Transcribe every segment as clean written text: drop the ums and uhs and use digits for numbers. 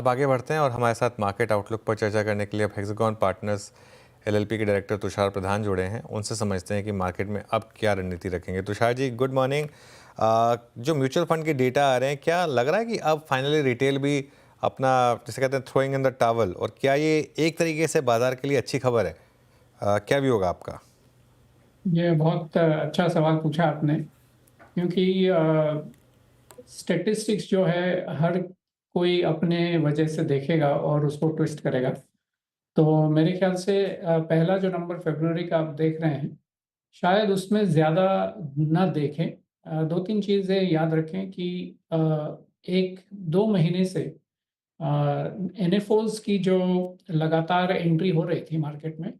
अब आगे बढ़ते हैं और हमारे साथ मार्केट आउटलुक पर चर्चा करने के लिए अब हेक्सागॉन पार्टनर्स एलएलपी के डायरेक्टर तुषार प्रधान जुड़े हैं। उनसे समझते हैं कि मार्केट में अब क्या रणनीति रखेंगे। Tushar ji, good morning. जो म्यूचुअल फंड के डेटा आ रहे हैं, क्या लग रहा है कि अब फाइनली रिटेल भी अपना, जैसे कहते हैं, थ्रोइंग इन द टॉवल, और क्या ये एक तरीके से बाजार के लिए अच्छी खबर है? क्या भी होगा आपका? ये बहुत अच्छा सवाल पूछा आपने, क्योंकि स्टैटिस्टिक्स जो है हर कोई अपने वजह से देखेगा और उसको ट्विस्ट करेगा। तो मेरे ख्याल से पहला जो नंबर फरवरी का आप देख रहे हैं, शायद उसमें ज़्यादा ना देखें। दो तीन चीज़ें याद रखें कि एक दो महीने से एनएफओज की जो लगातार एंट्री हो रही थी मार्केट में,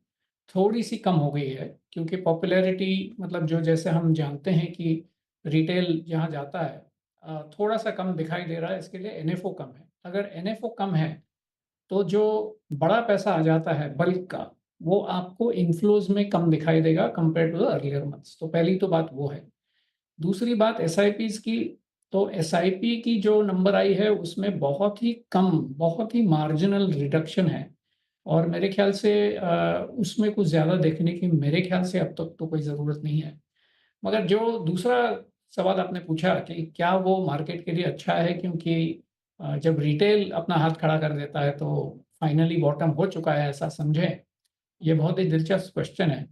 थोड़ी सी कम हो गई है, क्योंकि पॉपुलैरिटी, मतलब जो जैसे हम जानते हैं कि रिटेल जहाँ जाता है थोड़ा सा कम दिखाई दे रहा है, इसके लिए एनएफओ कम है। अगर एनएफओ कम है तो जो बड़ा पैसा आ जाता है बल्क का, वो आपको इन्फ्लोज में कम दिखाई देगा compare to the earlier months. तो पहली तो बात वो है। दूसरी बात एसआईपीज़ की, तो एसआईपी की जो नंबर आई है उसमें बहुत ही कम, बहुत ही मार्जिनल रिडक्शन है, और मेरे ख्याल से उसमें कुछ ज़्यादा देखने की मेरे ख्याल से अब तक तो कोई ज़रूरत नहीं है। मगर जो दूसरा सवाल आपने पूछा कि क्या वो मार्केट के लिए अच्छा है, क्योंकि जब रिटेल अपना हाथ खड़ा कर देता है तो फाइनली बॉटम हो चुका है ऐसा समझें, ये बहुत ही दिलचस्प क्वेश्चन है।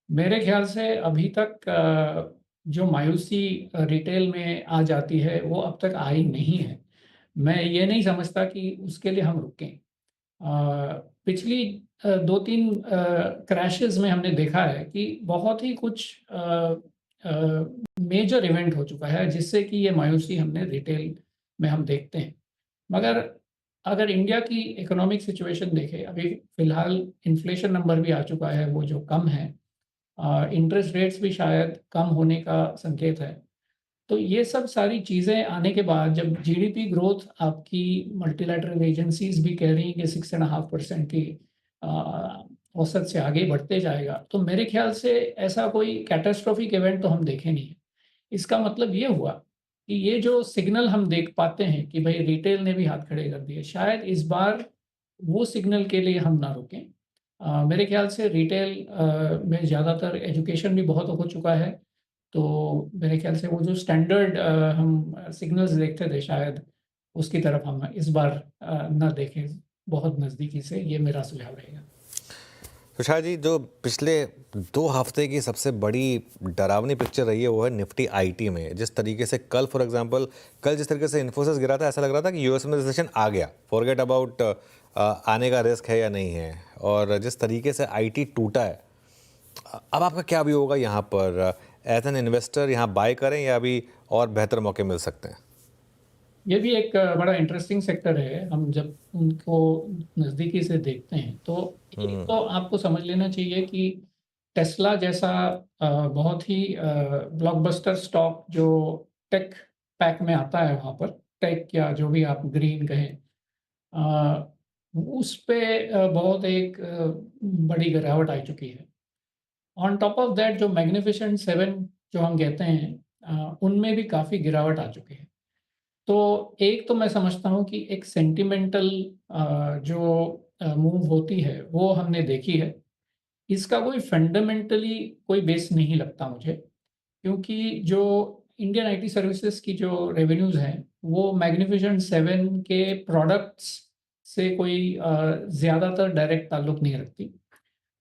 मेरे ख्याल से अभी तक जो मायूसी रिटेल में आ जाती है वो अब तक आई नहीं है। मैं ये नहीं समझता कि उसके लिए हम रुकें। पिछली 2-3 क्रैशेज़ में हमने देखा है कि बहुत ही कुछ मेजर इवेंट हो चुका है जिससे कि ये मायूसी हमने रिटेल में हम देखते हैं। मगर अगर इंडिया की इकोनॉमिक सिचुएशन देखें, अभी फ़िलहाल इन्फ्लेशन नंबर भी आ चुका है, वो जो कम है, इंटरेस्ट रेट्स भी शायद कम होने का संकेत है। तो ये सब सारी चीज़ें आने के बाद जब जीडीपी ग्रोथ आपकी मल्टीलैटरल एजेंसीज़ भी कह रही हैं कि 6.5% की औसत से आगे बढ़ते जाएगा, तो मेरे ख्याल से ऐसा कोई कैटास्ट्रोफिक इवेंट तो हम देखे नहीं है। इसका मतलब ये हुआ कि ये जो सिग्नल हम देख पाते हैं कि भई रिटेल ने भी हाथ खड़े कर दिए, शायद इस बार वो सिग्नल के लिए हम ना रुकें। मेरे ख्याल से रिटेल में ज़्यादातर एजुकेशन भी बहुत हो चुका है, तो मेरे ख्याल से वो जो स्टैंडर्ड हम सिग्नल्स देखते थे, शायद उसकी तरफ हम इस बार ना देखें बहुत नज़दीकी से, ये मेरा सुझाव रहेगा। तुषार जी, जो पिछले 2 हफ्ते की सबसे बड़ी डरावनी पिक्चर रही है वो है निफ्टी आईटी में। जिस तरीके से कल, फॉर एग्जांपल, कल जिस तरीके से इन्फोसिस गिरा था, ऐसा लग रहा था कि यूएस में रिसेशन आ गया, फॉरगेट अबाउट आने का रिस्क है या नहीं है। और जिस तरीके से आईटी टूटा है, अब आपका क्या भी होगा यहाँ पर? एज एन इन्वेस्टर यहाँ बाय करें या अभी और बेहतर मौके मिल सकते हैं? ये भी एक बड़ा इंटरेस्टिंग सेक्टर है। हम जब उनको नज़दीकी से देखते हैं तो एक तो आपको समझ लेना चाहिए कि टेस्ला जैसा बहुत ही ब्लॉकबस्टर स्टॉक जो टेक पैक में आता है, वहाँ पर टेक या जो भी आप ग्रीन कहें, अ, उस पे बहुत एक बड़ी गिरावट आ चुकी है। ऑन टॉप ऑफ दैट जो मैग्निफिसेंट सेवन जो हम कहते हैं, उनमें भी काफ़ी गिरावट आ चुकी है। तो एक तो मैं समझता हूँ कि एक सेंटिमेंटल जो मूव होती है वो हमने देखी है। इसका कोई फंडामेंटली कोई बेस नहीं लगता मुझे, क्योंकि जो इंडियन आईटी सर्विसेज की जो रेवेन्यूज़ हैं, वो मैग्निफिसेंट सेवन के प्रोडक्ट्स से कोई ज़्यादातर डायरेक्ट ताल्लुक नहीं रखती।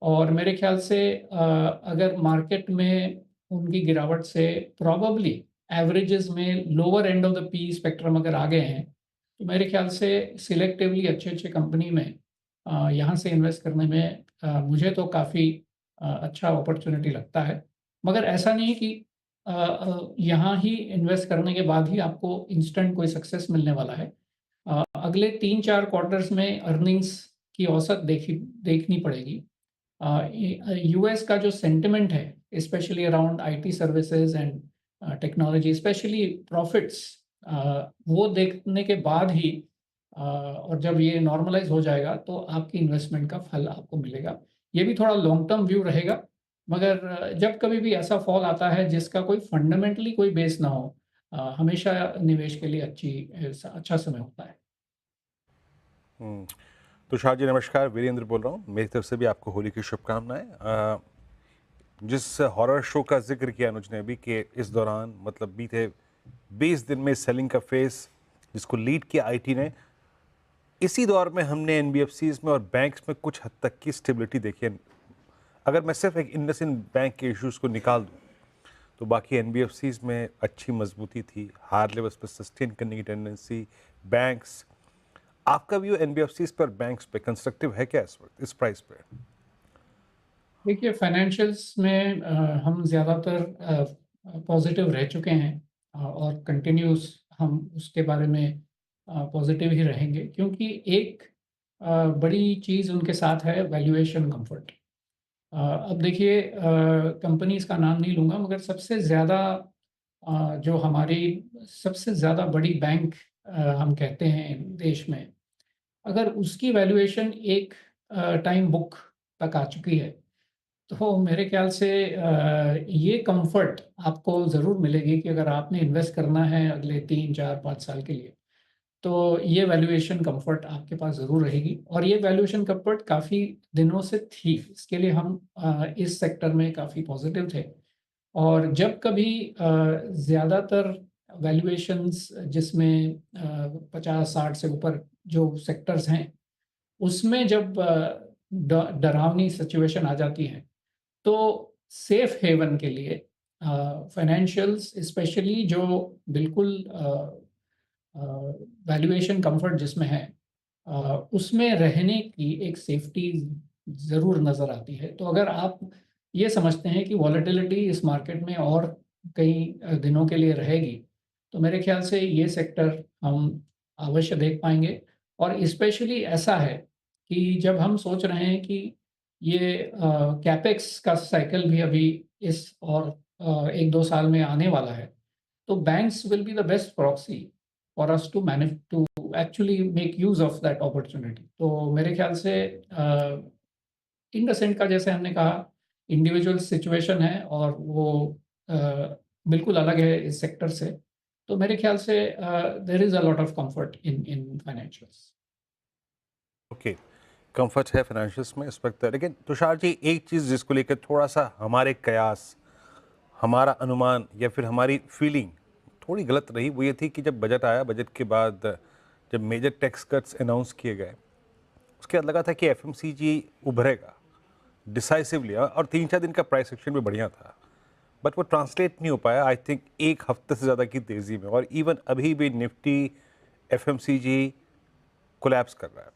और मेरे ख्याल से अगर मार्केट में उनकी गिरावट से प्रोबेबली एवरेजेस में lower end of the P spectrum अगर आ गए हैं, तो मेरे ख्याल से सिलेक्टिवली अच्छे-अच्छे कंपनी में यहाँ से इन्वेस्ट करने में मुझे तो काफ़ी अच्छा अपॉर्च्युनिटी लगता है। मगर ऐसा नहीं कि यहाँ ही इन्वेस्ट करने के बाद ही आपको इंस्टेंट कोई सक्सेस मिलने वाला है। अगले 3-4 क्वार्टर्स में अर्निंग्स की औसत देखनी पड़ेगी। यूएस का जो सेंटिमेंट है specially around IT services and technology, specially profits, वो देखने के बाद ही और जब ये नॉर्मलाइज हो जाएगा तो आपकी इन्वेस्टमेंट का फल आपको मिलेगा। ये भी थोड़ा लॉन्ग टर्म व्यू रहेगा, मगर जब कभी भी ऐसा फॉल आता है जिसका कोई फंडामेंटली कोई बेस ना हो, हमेशा निवेश के लिए अच्छा समय होता है। हम्म, तुषार जी नमस्कार, वीरेंद्र बोल रहा हूँ। मेरी तरफ से भी आपको होली की शुभकामनाएं। जिस हॉरर शो का जिक्र किया अनुज ने अभी कि इस दौरान मतलब बीते 20 दिन में सेलिंग का फेस जिसको लीड किया आईटी ने, इसी दौर में हमने एनबीएफसीज में और बैंक्स में कुछ हद तक की स्टेबिलिटी देखी है। अगर मैं सिर्फ एक इंडसइंड बैंक के इश्यूज को निकाल दूं तो बाकी एनबीएफसीज में अच्छी मजबूती थी, हायर लेवल्स पर सस्टेन करने की टेंडेंसी। बैंक्स, आपका व्यू एनबीएफसीज पर, बैंक्स पे कंस्ट्रक्टिव है क्या इस वक्त इस प्राइस पे? देखिए, फाइनेंशियल्स में हम ज़्यादातर पॉजिटिव रह चुके हैं, और कंटिन्यूस हम उसके बारे में पॉजिटिव ही रहेंगे, क्योंकि एक बड़ी चीज़ उनके साथ है वैल्यूएशन कंफर्ट। अब देखिए, कंपनीज़ का नाम नहीं लूँगा, मगर सबसे ज़्यादा जो हमारी सबसे ज़्यादा बड़ी बैंक हम कहते हैं देश में, अगर उसकी वैल्यूएशन एक टाइम बुक तक आ चुकी है, तो मेरे ख्याल से ये कंफर्ट आपको ज़रूर मिलेगी कि अगर आपने इन्वेस्ट करना है अगले 3, 4, 5 साल के लिए, तो ये वैल्यूएशन कंफर्ट आपके पास ज़रूर रहेगी, और ये वैल्यूएशन कंफर्ट काफ़ी दिनों से थी। इसके लिए हम इस सेक्टर में काफ़ी पॉजिटिव थे, और जब कभी ज़्यादातर वैल्यूएशंस जिसमें 50-60 से ऊपर जो सेक्टर्स हैं, उसमें जब डरावनी सिचुएशन आ जाती है, तो सेफ हेवन के लिए फाइनेंशियल्स स्पेशली जो बिल्कुल वैल्यूएशन कंफर्ट जिसमें है, उसमें रहने की एक सेफ्टी ज़रूर नज़र आती है। तो अगर आप ये समझते हैं कि वॉलेटिलिटी इस मार्केट में और कई दिनों के लिए रहेगी, तो मेरे ख्याल से ये सेक्टर हम अवश्य देख पाएँगे। और स्पेशली ऐसा है कि जब हम सोच रहे हैं कि ये कैपेक्स का साइकिल भी अभी इस और 1-2 साल में आने वाला है, तो banks will be the best proxy for us to manage to actually make use of that opportunity। तो मेरे ख्याल से इंडसेंड का, जैसे हमने कहा, इंडिविजुअल सिचुएशन है, और वो अ, बिल्कुल अलग है इस सेक्टर से। तो मेरे ख्याल से there is a lot of comfort in in financials. Okay, comfort है फाइनेंशियल्स में इस वक्त, लेकिन तुषार जी एक चीज़ जिसको लेकर थोड़ा सा हमारे कयास, हमारा अनुमान या फिर हमारी फीलिंग थोड़ी गलत रही, वो ये थी कि जब बजट आया, बजट के बाद जब मेजर टैक्स कट्स अनाउंस किए गए, उसके बाद लगा था कि एफएमसीजी उभरेगा डिसाइसिवली, और 3-4 दिन का प्राइस एक्शन भी बढ़िया था, बट वो ट्रांसलेट नहीं हो पाया आई थिंक एक हफ्ते से ज़्यादा की तेज़ी में, और इवन अभी भी निफ्टी एफएमसीजी कोलैप्स कर रहा है।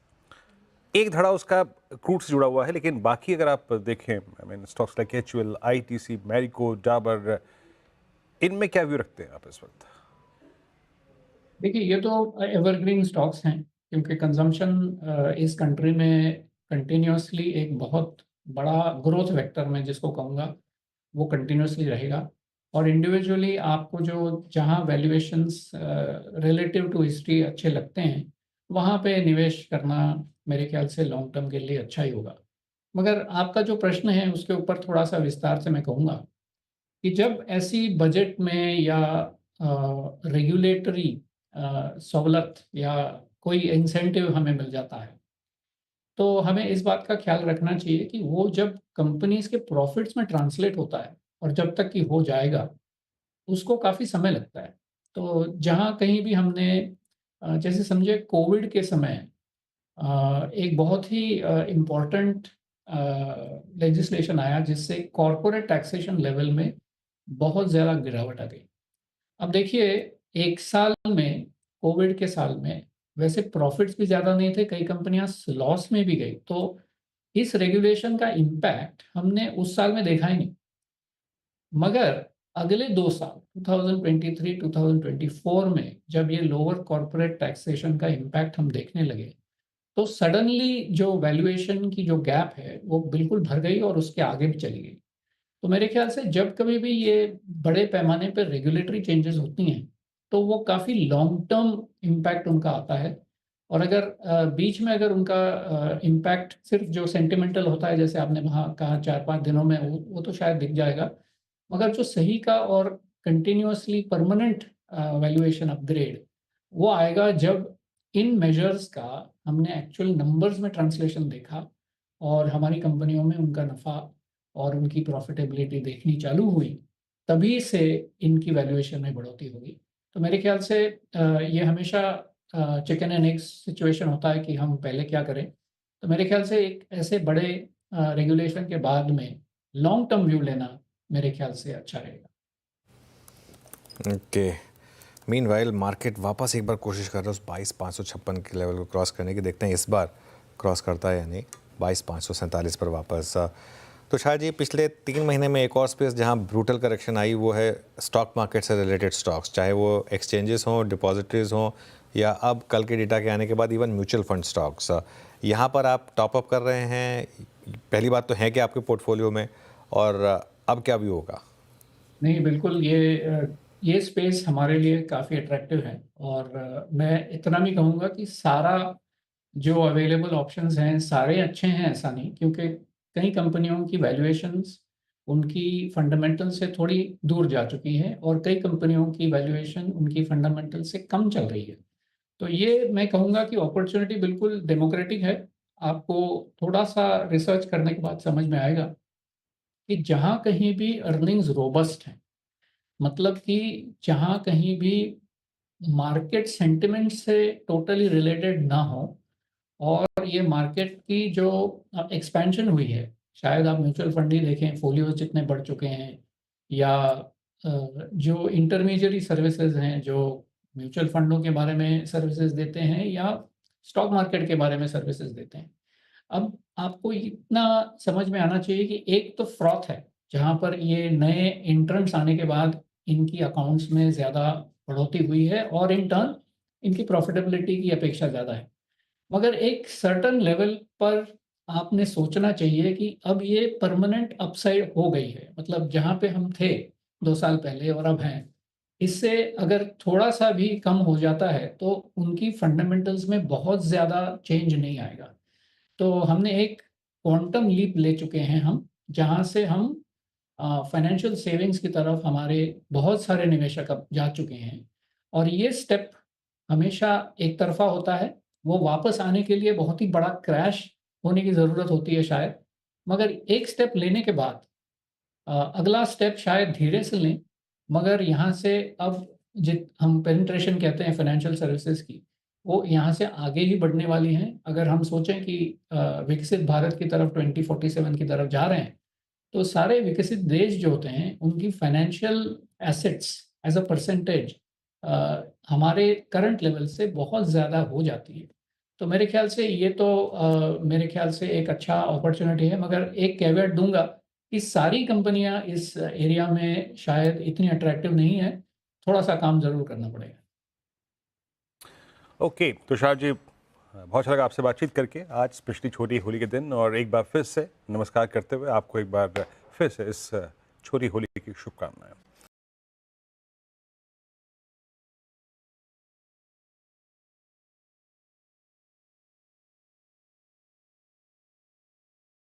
एक धड़ा उसका क्रूड से जुड़ा हुआ है, लेकिन बाकी अगर आप देखें, I mean stocks like HUL, ITC, Marico, Dabur, इनमें क्या व्यू रखते हैं आप इस वक्त? देखिए, ये तो एवरग्रीन स्टॉक्स हैं, क्योंकि कंजम्पशन इस कंट्री में कंटिन्यूअसली एक बहुत बड़ा ग्रोथ वेक्टर में जिसको कहूँगा, वो कंटिन्यूअसली रहेगा। और इंडिविजुअली आपको जो जहाँ वैल्यूएशंस रिलेटिव टू हिस्ट्री अच्छे लगते हैं, वहाँ पे निवेश करना मेरे ख्याल से लॉन्ग टर्म के लिए अच्छा ही होगा। मगर आपका जो प्रश्न है उसके ऊपर थोड़ा-सा विस्तार से मैं कहूँगा कि जब ऐसी बजट में या रेगुलेटरी सहूलत या कोई इंसेंटिव हमें मिल जाता है, तो हमें इस बात का ख्याल रखना चाहिए कि वो जब कंपनीज़ के प्रॉफ़िट्स में ट्रांसलेट होता है, और जब तक कि हो जाएगा, उसको काफ़ी समय लगता है। तो जहाँ कहीं भी हमने जैसे समझिए कोविड के समय एक बहुत ही इम्पोर्टेंट लेजिस्लेशन आया, जिससे कॉर्पोरेट टैक्सेशन लेवल में बहुत ज़्यादा गिरावट आ गई। अब देखिए, 1 साल में, कोविड के साल में, वैसे प्रॉफ़िट्स भी ज़्यादा नहीं थे, कई कंपनियाँ लॉस में भी गई। तो इस रेगुलेशन का इम्पैक्ट हमने उस साल में देखा ही नहीं। मगर अगले 2 साल 2023-2024 में जब ये लोअर कॉर्पोरेट टैक्सेशन का इम्पैक्ट हम देखने लगे, तो सडनली जो वैल्यूएशन की जो गैप है, वो बिल्कुल भर गई और उसके आगे भी चली गई। तो मेरे ख्याल से जब कभी भी ये बड़े पैमाने पर रेगुलेटरी चेंजेस होती हैं, तो वो काफ़ी लॉन्ग टर्म इम्पैक्ट उनका आता है। और अगर बीच में अगर उनका इम्पैक्ट सिर्फ जो सेंटिमेंटल होता है, जैसे आपने वहाँ कहा 4-5 दिनों में, वो तो शायद दिख जाएगा। मगर जो सही का और कंटिन्यूअसली परमानेंट वैल्यूएशन अपग्रेड, वो आएगा जब इन मेजर्स का हमने एक्चुअल नंबर्स में ट्रांसलेशन देखा और हमारी कंपनियों में उनका नफ़ा और उनकी प्रॉफिटेबिलिटी देखनी चालू हुई, तभी से इनकी वैल्यूएशन में बढ़ोतरी हुई। तो मेरे ख्याल से ये हमेशा चिकन एंड एग्स सिचुएशन होता है कि हम पहले क्या करें। तो मेरे ख्याल से एक ऐसे बड़े रेगुलेशन के बाद में लॉन्ग टर्म व्यू लेना मेरे ख्याल से अच्छा रहेगा। ओके। मीनवाइल मार्केट वापस एक बार कोशिश कर रहा है उस 22,556 के लेवल को क्रॉस करने की। देखते हैं इस बार क्रॉस करता है या नहीं। 22,547 पर वापस। तो शायद ये पिछले 3 महीने में एक और स्पेस जहां ब्रूटल करेक्शन आई वो है स्टॉक मार्केट से रिलेटेड स्टॉक्स, चाहे वो एक्सचेंजेस हों, डिपॉजिटरीज हों, या अब कल के डेटा के आने के बाद इवन म्यूचुअल फंड स्टॉक्स। यहाँ पर आप टॉप अप कर रहे हैं। पहली बात तो है कि आपके पोर्टफोलियो में, और अब क्या व्यू होगा? नहीं, बिल्कुल ये स्पेस हमारे लिए काफ़ी अट्रैक्टिव है और मैं इतना भी कहूँगा कि सारा जो अवेलेबल ऑप्शंस हैं सारे अच्छे हैं, ऐसा नहीं, क्योंकि कई कंपनियों की वैल्यूएशंस उनकी फंडामेंटल से थोड़ी दूर जा चुकी है और कई कंपनियों की वैल्यूएशन उनकी फंडामेंटल से कम चल रही है। तो ये मैं कहूँगा कि अपॉर्चुनिटी बिल्कुल डेमोक्रेटिक है। आपको थोड़ा-सा रिसर्च करने के बाद समझ में आएगा कि जहाँ कहीं भी अर्निंग्स रोबस्ट हैं, मतलब कि जहाँ कहीं भी मार्केट सेंटिमेंट से टोटली रिलेटेड ना हो और ये मार्केट की जो एक्सपेंशन हुई है, शायद आप म्यूचुअल फंड ही देखें, फोलियोज जितने बढ़ चुके हैं, या जो इंटरमीडियरी सर्विसेज हैं जो म्यूचुअल फंडों के बारे में सर्विसेज देते हैं या स्टॉक मार्केट के बारे में सर्विसेज देते हैं। अब आपको इतना समझ में आना चाहिए कि एक तो फ्रॉथ है, जहाँ पर ये नए एंट्रेंट्स आने के बाद इनकी अकाउंट्स में ज़्यादा बढ़ोतरी हुई है और इन टर्न इनकी प्रॉफिटेबिलिटी की अपेक्षा ज़्यादा है। मगर एक सर्टेन लेवल पर आपने सोचना चाहिए कि अब ये परमानेंट अपसाइड हो गई है। मतलब जहाँ पे हम थे 2 साल पहले और अब हैं, इससे अगर थोड़ा-सा भी कम हो जाता है, तो उनकी फंडामेंटल्स में बहुत ज़्यादा चेंज नहीं आएगा। तो हमने एक क्वांटम लीप ले चुके हैं हम, जहाँ से हम फाइनेंशियल सेविंग्स की तरफ हमारे बहुत सारे निवेशक अब जा चुके हैं और ये स्टेप हमेशा एक तरफ़ा होता है। वो वापस आने के लिए बहुत ही बड़ा क्रैश होने की ज़रूरत होती है शायद। मगर एक स्टेप लेने के बाद अगला स्टेप शायद धीरे से लें, मगर यहाँ से अब जित हम पेनिट्रेशन कहते हैं फाइनेंशियल सर्विसेज़ की, वो यहाँ से आगे ही बढ़ने वाली हैं। अगर हम सोचें कि विकसित भारत की तरफ 2047 की तरफ जा रहे हैं, तो सारे विकसित देश जो होते हैं, उनकी financial assets as a percentage हमारे करंट लेवल से बहुत ज़्यादा हो जाती है। तो मेरे ख़्याल से ये तो मेरे ख़्याल से एक अच्छा अपॉर्च्युनिटी है, मगर एक कैveat दूँगा कि सारी कंपनियाँ इस एरिया में शायद इतनी अट्रैक्टिव नहीं है, थोड़ा-सा काम ज़रूर करना पड़ेगा। ओके तुषार जी, बहुत अच्छा लगा आपसे बातचीत करके आज स्पेशली छोटी होली के दिन, और एक बार फिर से नमस्कार करते हुए आपको एक बार फिर से इस छोटी होली की शुभकामनाएं।